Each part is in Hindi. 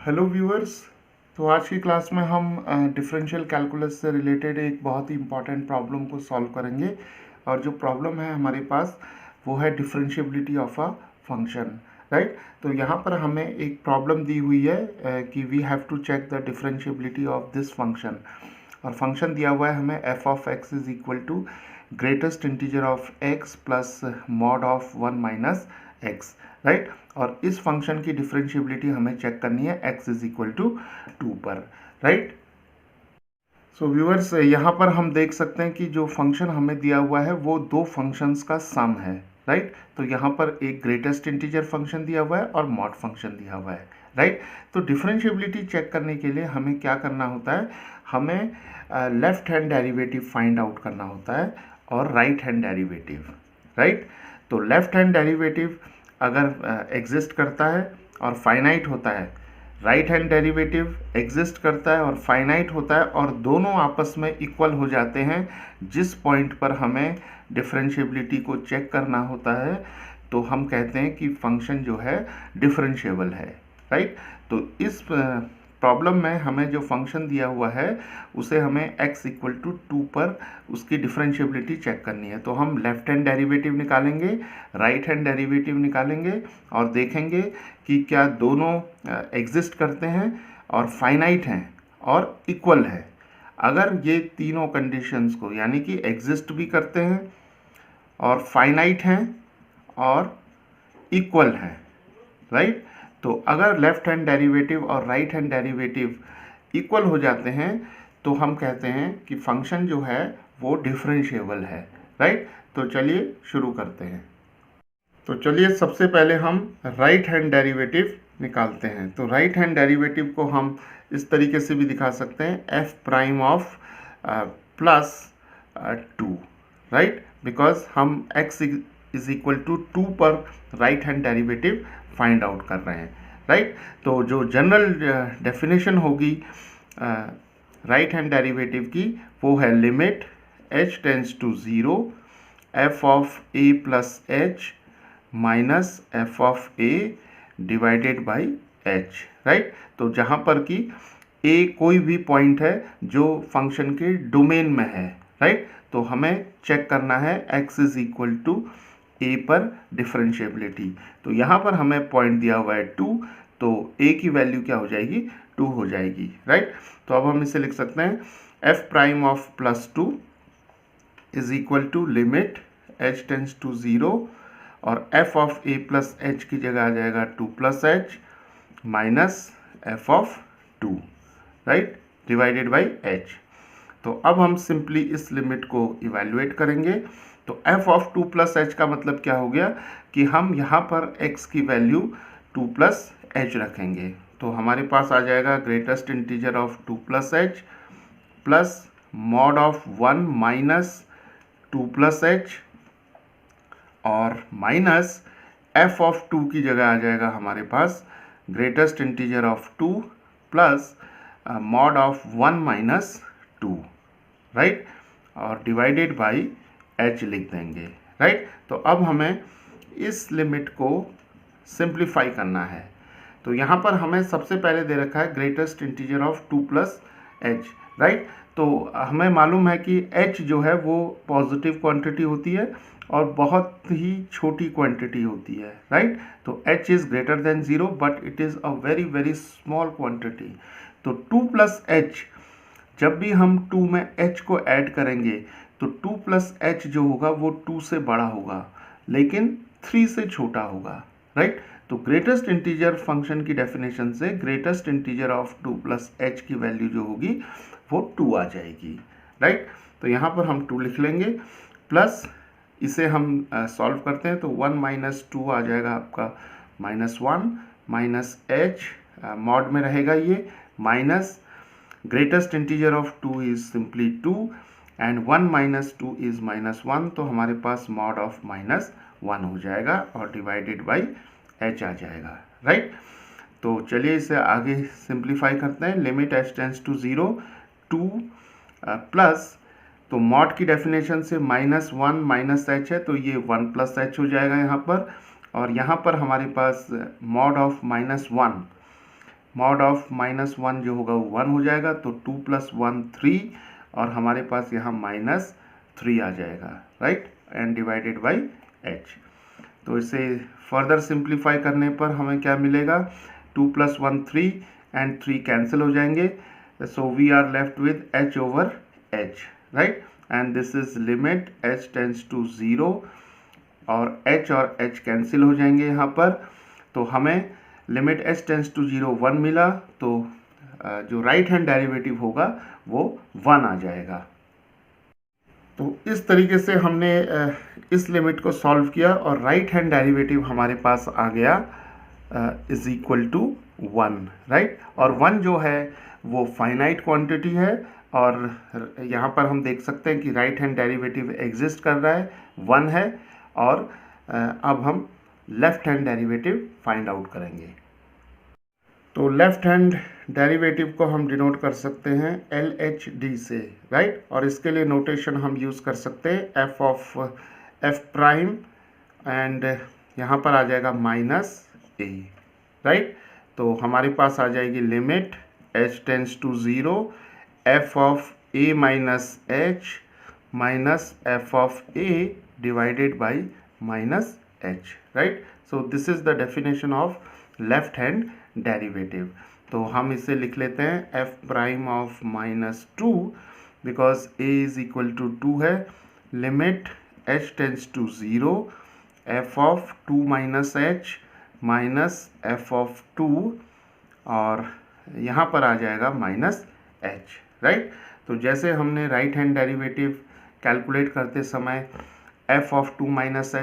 Hello viewers. तो आज की क्लास में हम डिफरेंशियल कैलकुलस से रिलेटेड एक बहुत ही इम्पॉर्टेंट प्रॉब्लम को सॉल्व करेंगे। और जो प्रॉब्लम है हमारे पास वो है differentiability of a function, right. तो यहाँ पर हमें एक प्रॉब्लम दी हुई है कि we have to check the differentiability of this function. और फंक्शन दिया हुआ है हमें f of x is equal to greatest integer of x plus mod of 1 minus x, right. और इस फंक्शन की डिफरेंशिएबिलिटी हमें चेक करनी है x इज इक्वल टू 2 पर, राइट। सो व्यूअर्स, यहाँ पर हम देख सकते हैं कि जो फंक्शन हमें दिया हुआ है वो दो फंक्शंस का सम है, राइट। तो यहाँ पर एक ग्रेटेस्ट इंटीजर फंक्शन दिया हुआ है और मॉड फंक्शन दिया हुआ है, राइट। तो डिफरेंशिएबिलिटी चेक करने के लिए हमें क्या करना होता है, हमें left hand derivative find out करना होता है और राइट हैंड डेरिवेटिव, राइट। तो लेफ्ट हैंड डेरिवेटिव अगर एग्जिस्ट करता है और फाइनाइट होता है, राइट हैंड डेरिवेटिव एग्जिस्ट करता है और फाइनाइट होता है, और दोनों आपस में इक्वल हो जाते हैं जिस पॉइंट पर हमें डिफरेंशिएबिलिटी को चेक करना होता है, तो हम कहते हैं कि फंक्शन जो है डिफरेंशिएबल है, राइट। तो इस प्रॉब्लम में हमें जो फंक्शन दिया हुआ है उसे हमें x इक्वल टू 2 पर उसकी डिफरेंशिएबिलिटी चेक करनी है। तो हम लेफ्ट हैंड डेरिवेटिव निकालेंगे, राइट हैंड डेरिवेटिव निकालेंगे और देखेंगे कि क्या दोनों एग्जिस्ट करते हैं और फाइनाइट हैं और इक्वल है। अगर ये तीनों कंडीशंस को, यानी कि एग्जिस्ट भी करते हैं और फाइनाइट हैं और इक्वल हैं, राइट। तो अगर लेफ्ट हैंड डेरिवेटिव और राइट हैंड डेरिवेटिव इक्वल हो जाते हैं तो हम कहते हैं कि फंक्शन जो है वो डिफरेंशिएबल है, राइट। तो चलिए शुरू करते हैं। तो चलिए सबसे पहले हम राइट हैंड डेरिवेटिव निकालते हैं। तो राइट हैंड डेरिवेटिव को हम इस तरीके से भी दिखा सकते हैं, f prime of plus 2, right, because हम x इज इक्वल टू 2 पर right hand derivative find out कर रहे हैं, राइट। तो जो जनरल डेफिनेशन होगी राइट हैंड डेरिवेटिव की वो है limit h tends to 0 f of a plus h minus f of a divided by h, right. तो जहाँ पर कि a कोई भी पॉइंट है जो फंक्शन के डोमेन में है, राइट। तो हमें चेक करना है x is equal to a पर डिफरेंशिएबिलिटी। तो यहाँ पर हमें पॉइंट दिया हुआ है 2, तो a की वैल्यू क्या हो जाएगी, 2 हो जाएगी, राइट। तो अब हम इसे लिख सकते हैं f prime of plus 2 is equal to limit h tends to 0 और f of a plus h की जगह आ जाएगा 2 plus h minus f of 2, right, divided by h। तो अब हम सिंपली इस लिमिट को इवैल्यूएट करेंगे। तो f ऑफ 2 प्लस h का मतलब क्या हो गया कि हम यहाँ पर x की वैल्यू 2 प्लस h रखेंगे। तो हमारे पास आ जाएगा greatest integer of 2 plus h plus mod of 1 minus 2 plus h और माइनस f ऑफ 2 की जगह आ जाएगा हमारे पास greatest integer of 2 plus mod of 1 minus 2, right, और डिवाइडेड बाई h लिख देंगे, राइट। तो अब हमें इस लिमिट को सिंप्लीफाई करना है। तो यहाँ पर हमें सबसे पहले दे रखा है greatest integer of 2 plus h, right. तो हमें मालूम है कि h जो है वो पॉजिटिव क्वांटिटी होती है और बहुत ही छोटी क्वांटिटी होती है, राइट। तो h is greater than 0 but it is a very very small quantity. तो 2 प्लस h, जब भी हम 2 में h को ऐड करेंगे तो 2 प्लस h जो होगा वो 2 से बड़ा होगा लेकिन 3 से छोटा होगा, राइट। तो ग्रेटेस्ट इंटीजर फंक्शन की डेफिनेशन से greatest integer of 2 plus h की वैल्यू जो होगी वो 2 आ जाएगी, राइट। तो यहाँ पर हम 2 लिख लेंगे प्लस इसे हम सॉल्व करते हैं तो 1 माइनस 2 आ जाएगा आपका -1 माइनस h, मॉड में रहेगा ये, minus greatest integer of 2 is simply 2 and 1 minus 2 is -1, तो हमारे पास मॉड ऑफ -1 हो जाएगा और डिवाइडेड बाई h आ जाएगा, राइट। तो चलिए इसे आगे सिंप्लीफाई करते हैं। Limit h tends to 0 2 plus, तो मॉड की डेफिनेशन से -1 माइनस h है तो ये 1 प्लस h हो जाएगा यहाँ पर, और यहाँ पर हमारे पास मॉड ऑफ -1 मॉड ऑफ -1 जो होगा वो 1 हो जाएगा, तो 2 + 1 3, और हमारे पास यहाँ -3 आ जाएगा, right, and divided by h। तो इसे फर्दर सिंप्लीफाई करने पर हमें क्या मिलेगा, 2 + 1 3 एंड 3 कैंसिल हो जाएंगे, so we are left with h/h, right, and this is limit h tends to 0, और h कैंसिल हो जाएंगे यहाँ पर, तो हमें लिमिट h टेंड्स टू 0 1 मिला, तो जो राइट हैंड डेरिवेटिव होगा वो 1 आ जाएगा। तो इस तरीके से हमने इस लिमिट को सॉल्व किया और राइट हैंड डेरिवेटिव हमारे पास आ गया इज इक्वल टू 1, राइट, और 1 जो है वो फाइनाइट क्वांटिटी है, और यहाँ पर हम देख सकते हैं कि राइट हैंड डेरिवेटिव एग्जिस्ट कर रहा है, 1 है, और अब हम left hand derivative find out करेंगे। तो लेफ्ट हैंड डेरिवेटिव को हम डिनोट कर सकते हैं LHD से, राइट, और इसके लिए नोटेशन हम यूज़ कर सकते हैं f ऑफ f', एंड यहाँ पर आ जाएगा -a, राइट, तो हमारे पास आ जाएगी limit h tends to 0 f of a -h minus f of a divided by -h, right. So this is the definition of left hand derivative. तो हम इसे लिख लेते हैं f' of -2, because a is equal to 2 है, limit h tends to 0 f of 2 h minus f of 2, और यहाँ पर आ जाएगा -h, राइट। तो जैसे हमने राइट हैंड डेरिवेटिव कैलकुलेट करते समय f ऑफ 2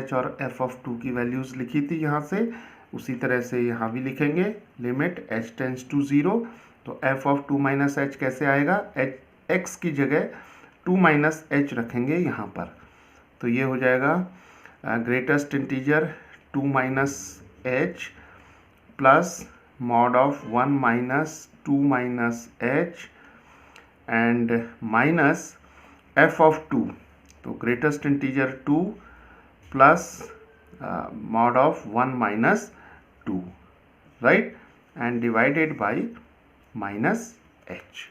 h और f ऑफ 2 की वैल्यूज़ लिखी थी यहाँ से, उसी तरह से यहाँ भी लिखेंगे, लिमिट h टेंड्स टू 0, तो f ऑफ 2 h कैसे आएगा, x की जगह 2 h रखेंगे यहाँ पर, तो ये हो जाएगा greatest integer 2 h plus mod of 1 - 2 h and minus f of 2, तो greatest integer 2 plus mod of 1 - 2, right, and divided by -h।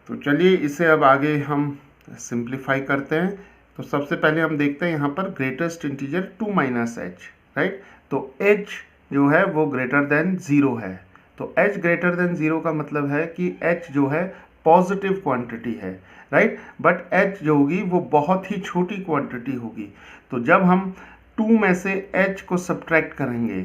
तो चलिए इसे अब आगे हम सिंप्लीफाई करते हैं। तो सबसे पहले हम देखते हैं यहाँ पर ग्रेटेस्ट इंटीजर 2 h, राइट, तो h जो है वो ग्रेटर देन 0 है, तो h ग्रेटर देन 0 का मतलब है कि h जो है पॉजिटिव क्वांटिटी है, राइट, बट h जो होगी वो बहुत ही छोटी क्वांटिटी होगी। तो जब हम 2 में से h को सब्ट्रैक्ट करेंगे,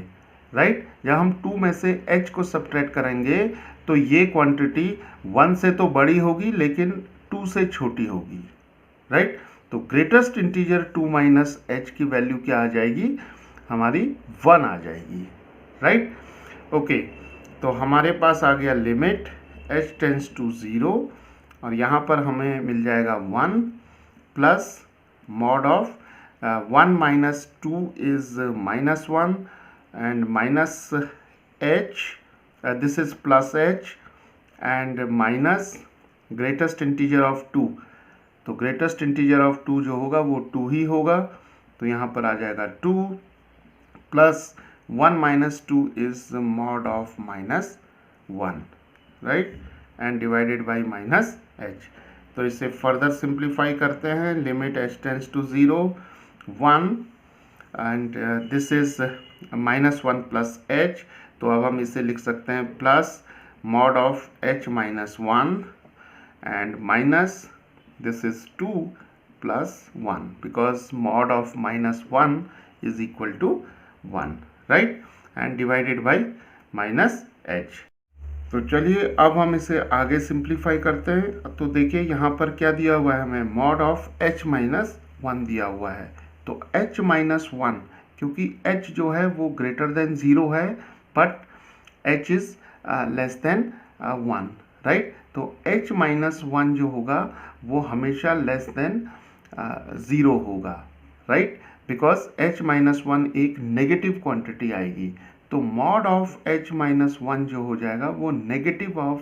राइट, जब हम 2 में से h को सब्ट्रैक्ट करेंगे तो ये क्वांटिटी 1 से तो बड़ी होगी लेकिन 2 से छोटी होगी, राइट। तो ग्रेटेस्ट इंटीजर 2 h की वैल्यू क्या आ जाएगी, हमारी 1 आ जाएगी, राइट। ओके, तो हमारे पास आ गया लिमिट h टेंड्स टू 0, और यहाँ पर हमें मिल जाएगा 1 plus mod of 1 - 2 is -1 and minus h, this is plus h, and minus greatest integer of 2, तो greatest integer of 2 जो होगा वो 2 ही होगा, तो यहाँ पर आ जाएगा 2 plus 1 - 2 is mod of -1, right, and divided by -h। तो इसे फर्दर सिंप्लीफाई करते हैं, limit h tends to 0 1 and this is -1 plus h, तो अब हम इसे लिख सकते हैं plus mod of h -1 and minus this is 2 plus 1, because mod of -1 is equal to 1, right, and divided by -h। तो चलिए अब हम इसे आगे सिंप्लीफाई करते हैं। तो देखिए यहाँ पर क्या दिया हुआ है, हमें मॉड ऑफ h -1 दिया हुआ है, तो h -1, क्योंकि h जो है वो ग्रेटर देन 0 है but h is less than 1, right, तो h -1 जो होगा वो हमेशा लेस देन 0 होगा, राइट, बिकॉज h -1 एक नेगेटिव क्वांटिटी आएगी, तो मॉड ऑफ h -1 जो हो जाएगा वो नेगेटिव ऑफ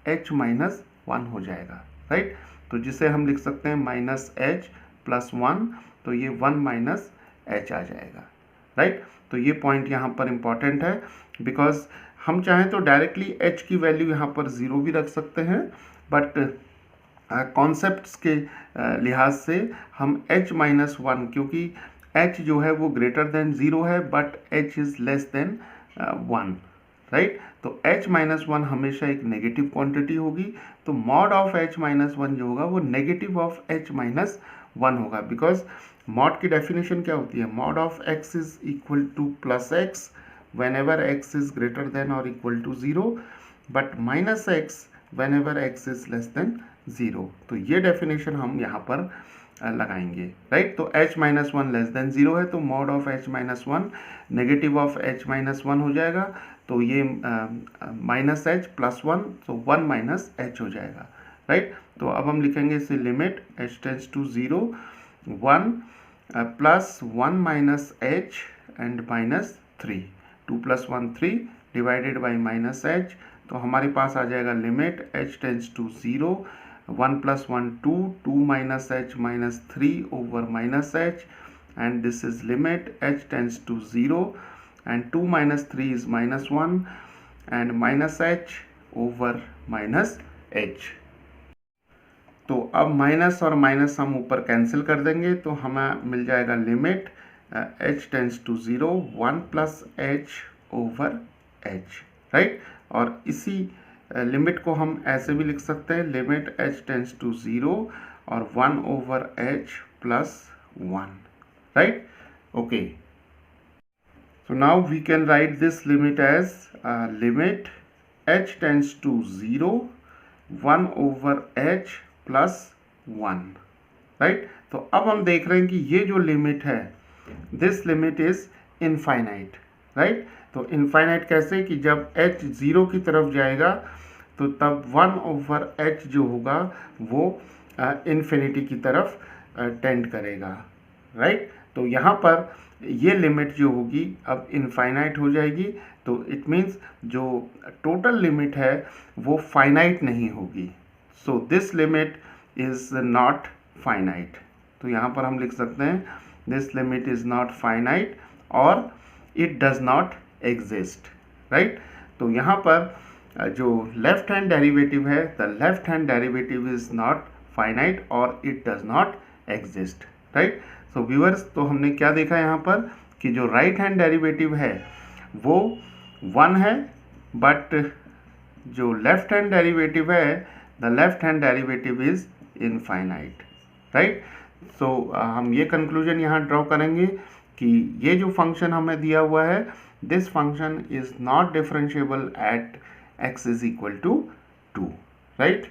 h -1 हो जाएगा, राइट, तो जिसे हम लिख सकते हैं -h + 1, तो ये 1 - h आ जाएगा, राइट। तो ये पॉइंट यहाँ पर इम्पॉर्टेंट है, बिकॉज हम चाहें तो डायरेक्टली h की वैल्यू यहाँ पर 0 भी रख सकते हैं, बट कॉन्सेप्ट्स के लिहाज से हम h-1, क्योंकि h जो है वो ग्रेटर देन 0 है but h is less than 1, right. तो h-1 हमेशा एक नेगेटिव क्वांटिटी होगी, तो मॉड ऑफ h-1 जो होगा वो नेगेटिव ऑफ h-1 होगा, बिकॉज मॉड की डेफिनेशन क्या होती है, mod of x is equal two plus x whenever x is greater than or equal to 0, but minus x whenever x is less than 0। तो ये डेफिनेशन हम यहाँ पर लगाएंगे, राइट। तो h-1 लेस देन 0 है, तो mod of h-1 negative of h-1 हो जाएगा, तो ये माइनस h प्लस 1, तो 1 माइनस h हो जाएगा, राइट। तो अब हम लिखेंगे इसे limit h tends to 0 1 plus 1 minus h and minus 3, 2 plus 1 3 divided by minus h, तो हमारे पास आ जाएगा limit h tends to 0 1 plus 1 2, 2 minus h minus 3 over minus h, and this is limit h tends to 0 and 2 minus 3 is minus 1 and minus h over minus h। तो अब माइनस और माइनस हम ऊपर कैंसिल कर देंगे, तो हमें मिल जाएगा limit h tends to 0 1 plus h over h, right. और इसी लिमिट को हम ऐसे भी लिख सकते हैं, लिमिट h टेंड्स टू 0 और 1 over h plus 1, right. Okay, so now we can write this limit as limit h tends to 0 1 over h plus 1, right. तो अब हम देख रहे हैं कि ये जो लिमिट है, this limit is infinite, right. तो इनफाइनाइट कैसे, कि जब h 0 की तरफ जाएगा तो तब 1 ओवर h जो होगा वो इन्फिनिटी की तरफ टेंड करेगा, राइट। तो यहाँ पर ये लिमिट जो होगी अब इनफाइनाइट हो जाएगी, तो इट मीन्स जो टोटल लिमिट है वो फाइनाइट नहीं होगी, so this limit is not finite. तो यहाँ पर हम लिख सकते हैं this limit is not finite और it does not exist, right. तो यहाँ पर जो लेफ्ट हैंड डेरिवेटिव है, the left hand derivative is not finite और it does not exist, right. So viewers, तो हमने क्या देखा यहाँ पर कि जो राइट हैंड डेरिवेटिव है वो 1 है, बट जो लेफ्ट हैंड डेरिवेटिव है, the left hand derivative is infinite, right. So हम ये कंक्लूजन यहाँ ड्रॉ करेंगे कि ये जो फंक्शन हमें दिया हुआ है, this function is not differentiable at x is equal to 2, right.